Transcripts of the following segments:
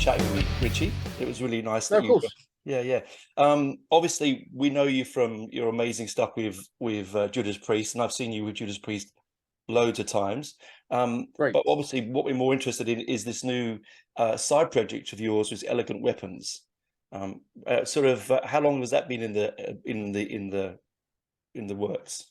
chatting with Richie. It was really nice No, that of you. course. Yeah. Obviously, we know you from your amazing stuff with Judas Priest, and I've seen you with Judas Priest loads of times. Great. But obviously, what we're more interested in is this new side project of yours, with Elegant Weapons. How long has that been in the works?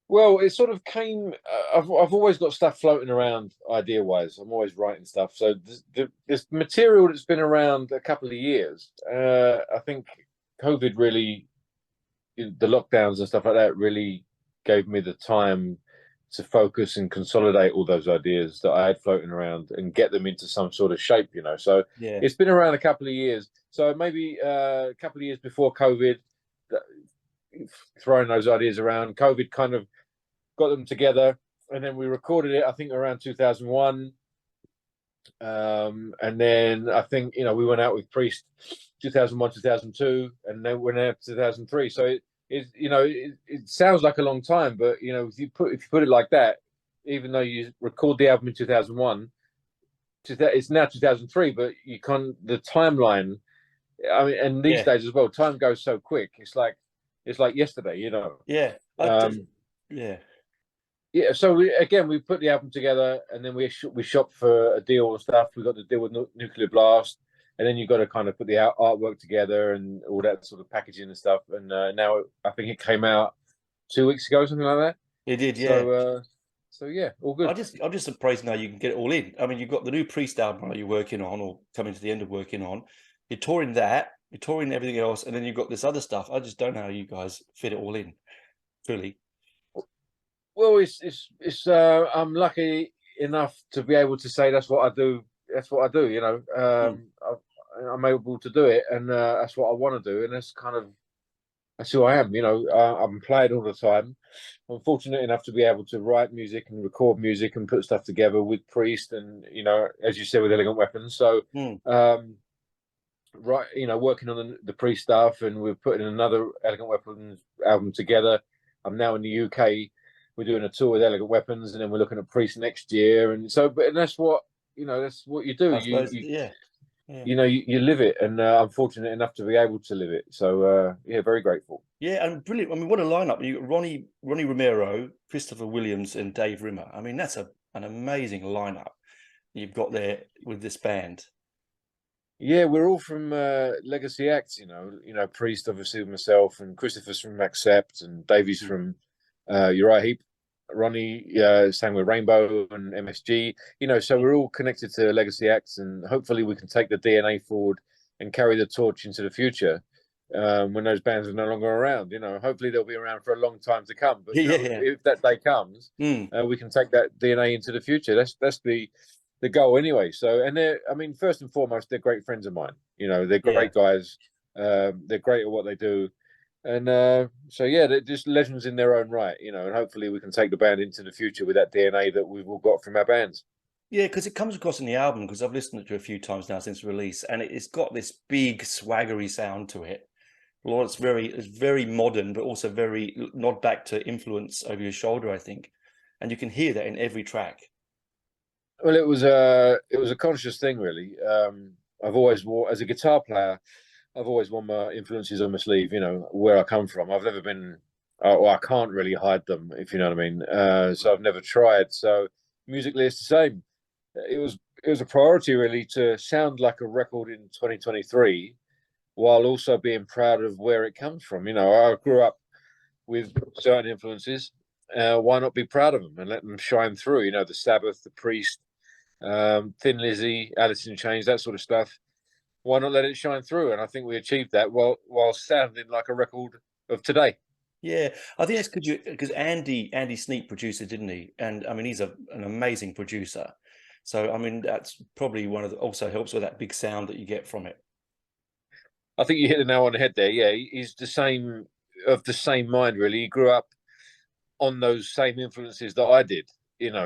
Well, it sort of came. I've always got stuff floating around idea-wise. I'm always writing stuff. So this material that's been around a couple of years. I think COVID really, the lockdowns and stuff like that, really gave me the time to focus and consolidate all those ideas that I had floating around and get them into some sort of shape. So Yeah, it's been around a couple of years. So maybe a couple of years before COVID, throwing those ideas around. COVID kind of got them together, and then we recorded it. I think around 2001, and then I think we went out with Priest 2001, 2002, and then we're now 2003. So it sounds like a long time, but if you put it like that, even though you record the album in 2001, it's now 2003, but you can't the timeline. I mean, and these yeah, days as well, time goes so quick. It's like yesterday. yeah. Um, Yeah. Yeah, so we put the album together, and then we shopped for a deal and stuff. We got the deal with Nuclear Blast, and then you got to kind of put the artwork together and all that sort of packaging and stuff. And now I think it came out 2 weeks ago, something like that. It did, yeah. So yeah, all good. I'm just surprised now you can get it all in. I mean, you've got the new Priest album you're working on, or coming to the end of working on. You're touring that, you're touring everything else, and then you've got this other stuff. I just don't know how you guys fit it all in, truly. Well, I'm lucky enough to be able to say that's what I do. That's what I do. I'm able to do it, and that's what I want to do, and that's who I am. I'm playing all the time. I'm fortunate enough to be able to write music and record music and put stuff together with Priest, and as you said, with Elegant Weapons. So, right, working on the Priest stuff, and we're putting another Elegant Weapons album together. I'm now in the UK. We're doing a tour with Elegant Weapons, and then we're looking at Priest next year. And so, and that's what that's what you do. I suppose, yeah. You live it, and I'm fortunate enough to be able to live it. So yeah, very grateful. Yeah, and brilliant. I mean, what a lineup! You got Ronnie Romero, Christopher Williams, and Dave Rimmer. I mean, that's an amazing lineup you've got there with this band. Yeah, we're all from Legacy Acts. Priest obviously myself, and Christopher's from Accept, and Davey's from Uriah Heep. Ronnie sang with Rainbow and MSG. So we're all connected to Legacy Acts, and hopefully we can take the DNA forward and carry the torch into the future when those bands are no longer around. Hopefully they'll be around for a long time to come. But if that day comes, we can take that DNA into the future. That's the goal anyway. So, and first and foremost, they're great friends of mine. They're great guys. They're great at what they do. And so yeah, they're just legends in their own right, and hopefully we can take the band into the future with that DNA that we've all got from our bands. Yeah, because it comes across in the album, because I've listened to it a few times now since release, and it's got this big swaggery sound to it. Well, it's very modern, but also very nod back to influence over your shoulder, I think, and you can hear that in every track. Well, it was a conscious thing, really. I've always as a guitar player, I've always worn my influences on my sleeve, where I come from. I've never been, I can't really hide them, if you know what I mean. So I've never tried. So musically, it's the same. It was a priority, really, to sound like a record in 2023, while also being proud of where it comes from. I grew up with certain influences. Why not be proud of them and let them shine through? The Sabbath, the Priest, Thin Lizzy, Alice in Chains, that sort of stuff. Why not let it shine through? And I think we achieved that while sounding like a record of today. Yeah, I think that's because Andy Sneap produced it, didn't he? And I mean, he's an amazing producer. So I mean, that's probably also helps with that big sound that you get from it. I think you hit the nail on the head there. Yeah, he's the same mind, really. He grew up on those same influences that I did.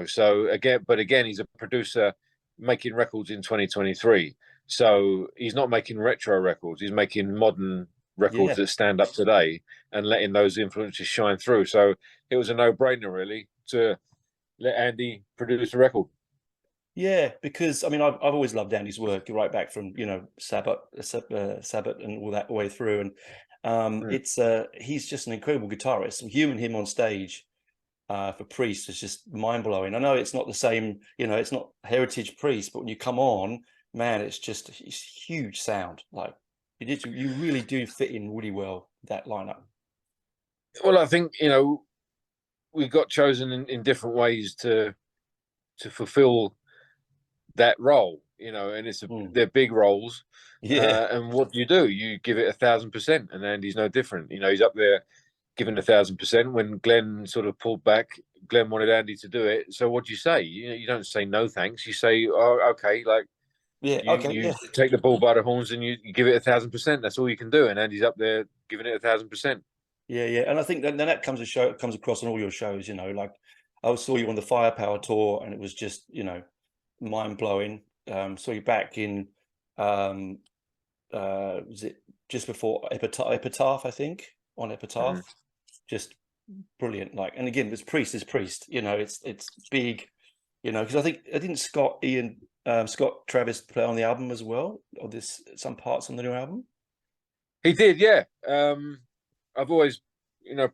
So again, he's a producer making records in 2023. So he's not making retro records. He's making modern records that stand up today and letting those influences shine through. So it was a no-brainer, really, to let Andy produce a record. Yeah, because I mean, I've always loved Andy's work, right back from Sabbath, Sabbath, and all that way through. And Mm. it's he's just an incredible guitarist. And hearing him on stage for Priest is just mind blowing. I know it's not the same, it's not Heritage Priest, but when you come on, man, it's huge sound. Like you really do fit in really well that lineup. Well, I think we got chosen in different ways to fulfill that role, and Mm. they're big roles. Yeah, And what do? You give it 1,000%, and Andy's no different. He's up there giving 1,000%. When Glenn sort of pulled back, Glenn wanted Andy to do it. So what do you say? You don't say no thanks. You say, oh, okay, like yeah, okay, you yeah. take the bull by the horns and you give it 1,000%. That's all you can do. And Andy's up there giving it 1,000%. Yeah, yeah, and I think that comes across on all your shows. Like I saw you on the Firepower tour, and it was just mind blowing. Saw you back in um, was it just before Epitaph? I think on Epitaph, Mm. just brilliant. Like, and again, it's Priest is Priest. It's big. Because I didn't Scott Travis play on the album as well, or this some parts on the new album. He did, yeah. I've always,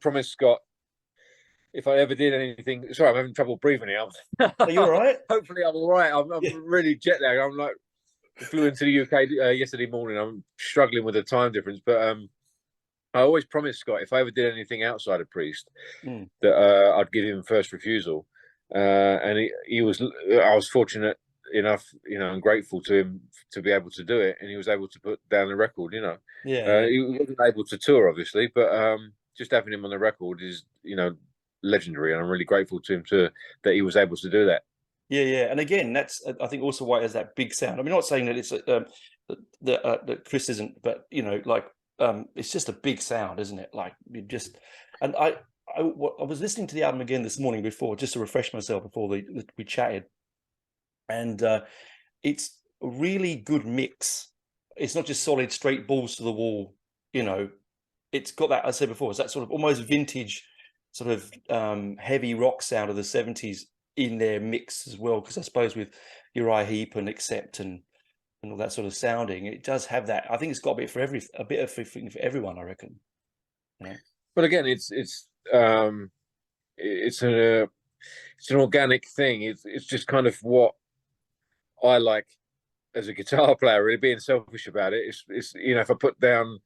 promised Scott if I ever did anything. Sorry, I'm having trouble breathing here. Are you all right? Hopefully, I'm all right. I'm Yeah. really jet lagged. I'm like flew into the UK yesterday morning. I'm struggling with the time difference, but I always promised Scott if I ever did anything outside of Priest Mm. that I'd give him first refusal. And he was. I was fortunate enough, and grateful to him to be able to do it, and he was able to put down the record. Yeah, yeah. He wasn't able to tour, obviously, but just having him on the record is, legendary, and I'm really grateful to him that he was able to do that. Yeah, yeah, and again, that's I think also why it has that big sound. I mean, not saying that it's that Chris isn't, but like it's just a big sound, isn't it? Like you just, and I was listening to the album again this morning before just to refresh myself before we chatted, and it's a really good mix. It's not just solid straight balls to the wall, you know. It's got that, I said before, it's that sort of almost vintage, sort of heavy rock sound of the 70s in their mix as well. Because I suppose with Uriah Heep and Accept and all that sort of sounding, it does have that. I think it's got a bit a bit of everything for everyone, I reckon. But again, it's an organic thing. It's just kind of what I like as a guitar player. Really being selfish about it. It's if I put down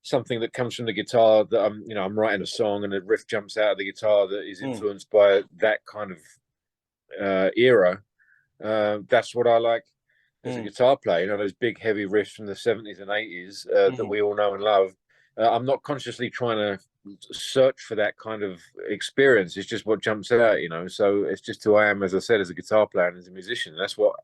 something that comes from the guitar that I'm writing a song and a riff jumps out of the guitar that is Mm, influenced by that kind of era. That's what I like as a mm, guitar player. Those big heavy riffs from the 70s and 80s that mm. we all know and love. I'm not consciously trying to search for that kind of experience. It's just what jumps out. So it's just who I am, as I said, as a guitar player and as a musician. That's what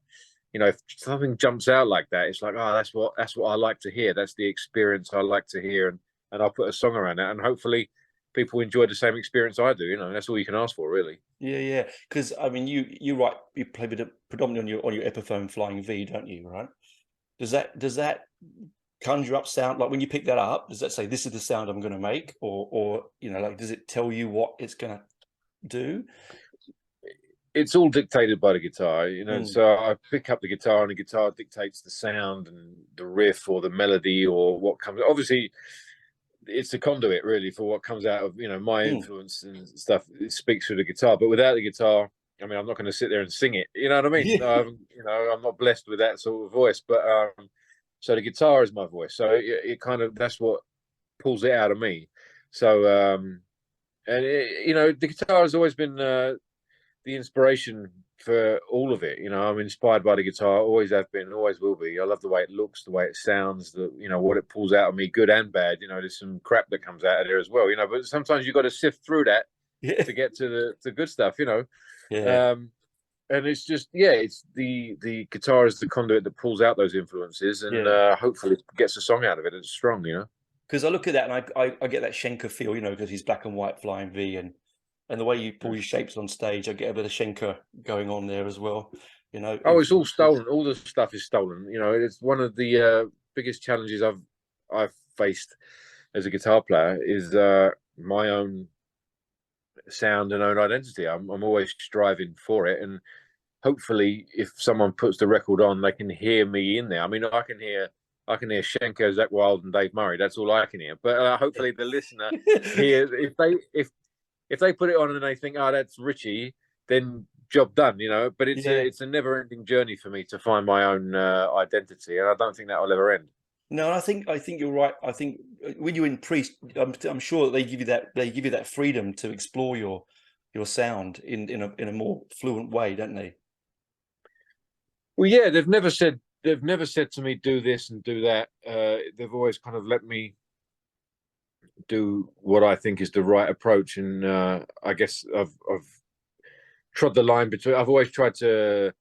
if something jumps out like that, it's like, oh, that's what I like to hear. That's the experience I like to hear, and I'll put a song around that, and hopefully people enjoy the same experience I do. That's all you can ask for, really. Yeah, yeah. Because I mean, you write, you play predominantly on your Epiphone Flying V, don't you? Right? Does that conjure up sound, like when you pick that up? Does that say this is the sound I'm going to make, or like does it tell you what it's going to do? It's all dictated by the guitar. Mm, So I pick up the guitar, and the guitar dictates the sound and the riff or the melody or what comes. Obviously, it's a conduit really for what comes out of my mm. influence and stuff. It speaks through the guitar, but without the guitar, I mean, I'm not going to sit there and sing it. You know what I mean? Yeah, I'm not blessed with that sort of voice, but so the guitar is my voice. So it kind of that's what pulls it out of me. So and the guitar has always been the inspiration for all of it. I'm inspired by the guitar, always have been, always will be. I love the way it looks, the way it sounds, what it pulls out of me, good and bad. There's some crap that comes out of there as well. But sometimes you've got to sift through that yeah, to get to the good stuff. yeah, Um, and it's just it's the guitar is the conduit that pulls out those influences and yeah. hopefully gets a song out of it. It's strong. Because I look at that and I get that Schenker feel, because he's black and white Flying V, and the way you pull Mm. your shapes on stage, I get a bit of Schenker going on there as well. Oh, it's all stolen. All the stuff is stolen. It's one of the biggest challenges I've faced as a guitar player is my own sound and own identity. I'm always striving for it, and hopefully, if someone puts the record on, they can hear me in there. I mean, I can hear Schenker, Zach Wilde, and Dave Murray. That's all I can hear. But hopefully, the listener hears if they put it on and they think, "Oh, that's Richie," then job done. But it's a never ending journey for me to find my own identity, and I don't think that will ever end. No, I think you're right. I think when you're in Priest, I'm sure that they give you that freedom to explore your sound in a more fluent way, don't they? Well, yeah, they've never said to me do this and do that. They've always kind of let me do what I think is the right approach, and I guess I've trod the line between. I've always tried to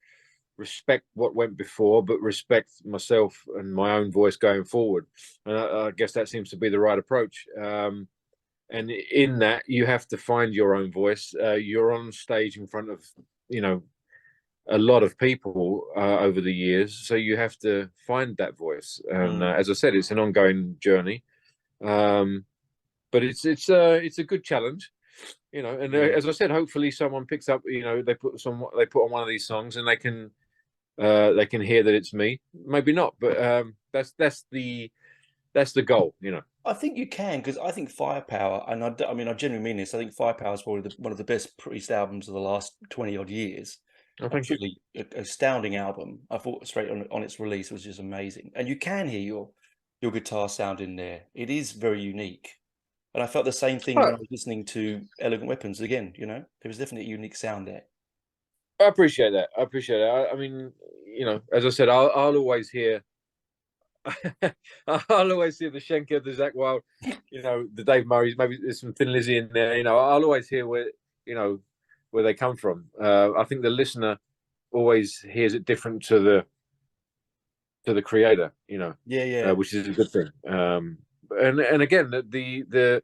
respect what went before, but respect myself and my own voice going forward. And I guess that seems to be the right approach. And in that, you have to find your own voice. You're on stage in front of, a lot of people over the years, so you have to find that voice. And as I said, it's an ongoing journey. But it's a good challenge. And as I said, hopefully someone picks up. They put on one of these songs, and they can hear that it's me. Maybe not, but that's the goal. I think you can, because I think Firepower, and I mean I genuinely mean this. I think Firepower is probably one of the best Priest albums of the last 20 odd years. Oh, thank you. Absolutely astounding album. I thought straight on its release was just amazing, and you can hear your guitar sound in there. It is very unique. And I felt the same thing when I was listening to Elegant Weapons again. There was definitely a unique sound there. I appreciate that. I mean, as I said, I'll always hear. I'll always hear the Schenker, the Zach Wilde, the Dave Murrays. Maybe there's some Thin Lizzy in there. I'll always hear where they come from. I think the listener always hears it different to the creator. Which is a good thing. And again, the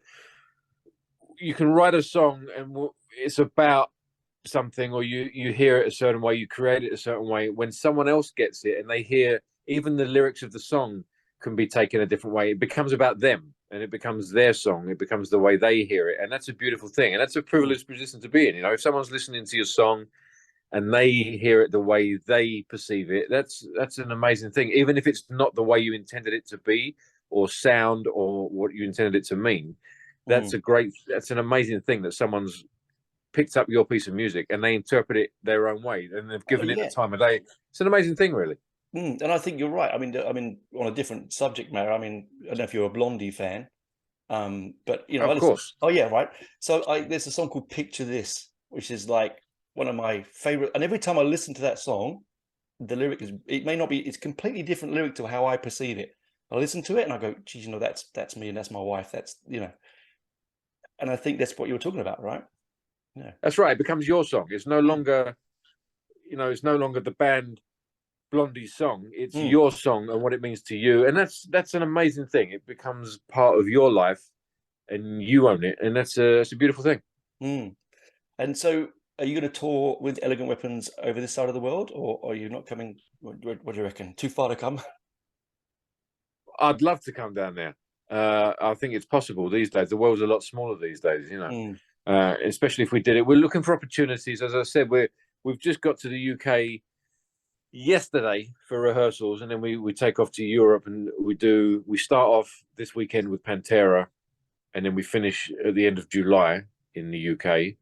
you can write a song and it's about something, or you hear it a certain way, you create it a certain way. When someone else gets it and they hear even the lyrics of the song can be taken a different way, it becomes about them and it becomes their song. It becomes the way they hear it, and that's a beautiful thing, and that's a privileged position to be in. If someone's listening to your song and they hear it the way they perceive it, that's an amazing thing, even if it's not the way you intended it to be or sound or what you intended it to mean. That's an amazing thing that someone's picked up your piece of music and they interpret it their own way, and they've given it the time of day. It's an amazing thing, really. And I think you're right. I mean, on a different subject matter. I mean, I don't know if you're a Blondie fan, but of course. Oh yeah, right. So there's a song called "Picture This," which is like one of my favorite. And every time I listen to that song, the lyric it's completely different lyric to how I perceive it. I listen to it and I go, geez, that's me and that's my wife. That's and I think that's what you were talking about, right? Yeah, that's right. It becomes your song. It's no longer, it's no longer the band Blondie's song. It's your song and what it means to you, and that's an amazing thing. It becomes part of your life, and you own it, and that's a beautiful thing. And so, are you going to tour with Elegant Weapons over this side of the world, or are you not coming? What do you reckon? Too far to come? I'd love to come down there. I think it's possible these days. The world's a lot smaller these days, especially if we did it. We're looking for opportunities. As I said, we've just got to the UK yesterday for rehearsals, and then we take off to Europe, and we start off this weekend with Pantera, and then we finish at the end of July in the UK.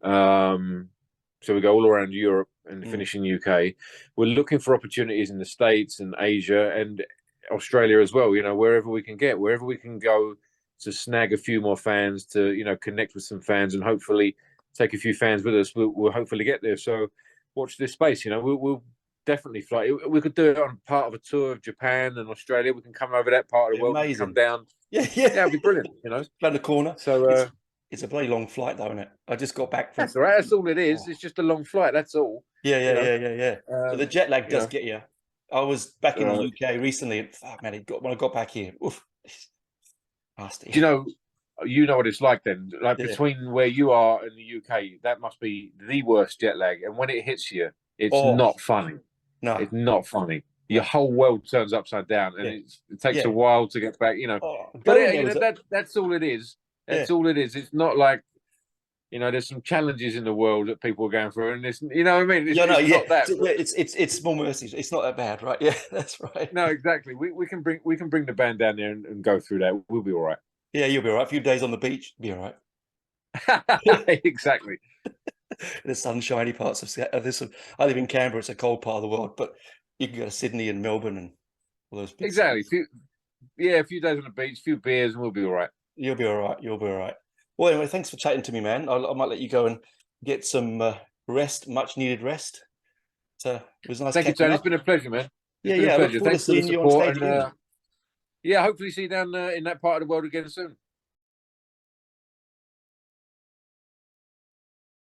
So we go all around Europe and finish in UK. We're looking for opportunities in the States and Asia and Australia as well. Wherever we can go to snag a few more fans, to connect with some fans, and hopefully take a few fans with us. We'll hopefully get there. So watch this space. We'll definitely fly. We could do it on part of a tour of Japan and Australia. We can come over that part of the world. Amazing. Come down. Yeah, it'd be brilliant. Around the corner. So it's a bloody long flight, though, isn't it? I just got back from. That's all right. That's all it is. It's just a long flight. That's all. Yeah. So the jet lag does get you. I was back in the UK recently, and when I got back here, oof, nasty. Do you know what it's like then? Like between where you are and the UK, that must be the worst jet lag. And when it hits you, it's not funny. No, it's not funny. Your whole world turns upside down, and it takes a while to get back. But that's all it is. That's all it is. It's not like you know, there's some challenges in the world that people are going through, and it's, you know what I mean? Yeah, no, It's yeah. not that. It's small mercies. It's not that bad, right? Yeah, that's right. No, exactly. We can bring the band down there and go through that. We'll be all right. Yeah, you'll be all right. A few days on the beach, be all right. Exactly. The sunshiny parts of this. I live in Canberra. It's a cold part of the world, but you can go to Sydney and Melbourne and all those big Exactly. cities. A few days on the beach, a few beers, and we'll be all right. You'll be all right. You'll be all right. Well, anyway, thanks for chatting to me, man. I might let you go and get some rest, much needed rest. So it was nice Thank you, catching Tony. It's up. been a pleasure, man. It's Yeah, been a yeah. I look pleasure. forward to Thanks for the seeing you on support, stage and again. yeah, hopefully see you down in that part of the world again soon.